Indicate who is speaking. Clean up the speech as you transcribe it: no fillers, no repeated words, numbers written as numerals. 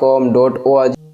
Speaker 1: .com .org